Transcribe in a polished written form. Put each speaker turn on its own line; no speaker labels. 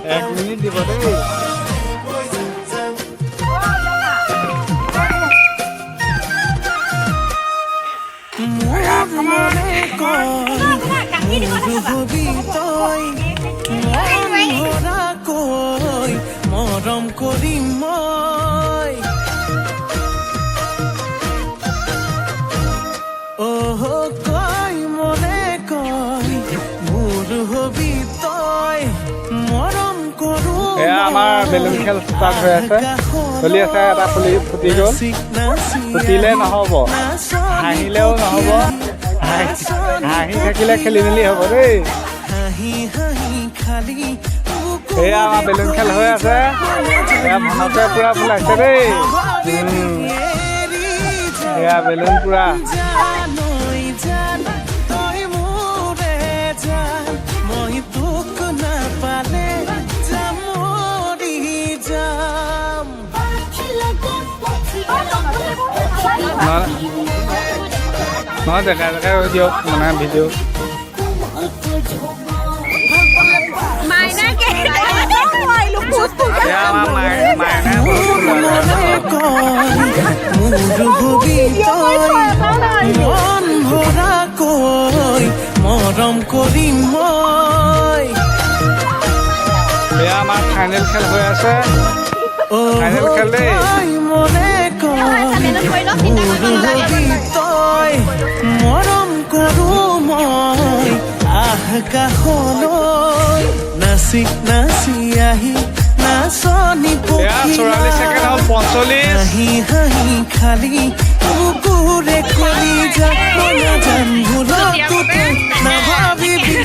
1 minute দিব দেই
মৰম কৰিম মই কয় মনে কয় মোৰ হবি তই মৰম কৰো
আমাৰ বেলুন খেল ষ্টাৰ্ট হৈ আছে চলি আছে এটা ফুটি গ'ল ফুটিলে নহ'ব হাঁহিলেও নহ'ব হাঁহি থাকিলে খেলি মেলি হ'ব দেই এয়া আমাৰ বেলুন খেল হৈ আছে এয়া মনতে পুৰা ফুলাইছে দেই এয়া বেলুন পুৰা নহয় দেখাই দেখাই হৈ দিয়ক মানে ভিডিঅ'
মন ভৰা কৈ মৰম কৰিম মই
এয়া আমাৰ ফাইনেল খেল হৈ আছে ফাইনেল খেল দেই
মনে কয় তই মৰম কৰো মই কাষলৈ নাচি নাচি আহি নাচনি
চৌৰাল্লিছ ছেকেণ্ড হ'ল 45
হাঁহি হাঁহি খালি কুকুৰে কলি যা জান ভুলতো নাভাবিবি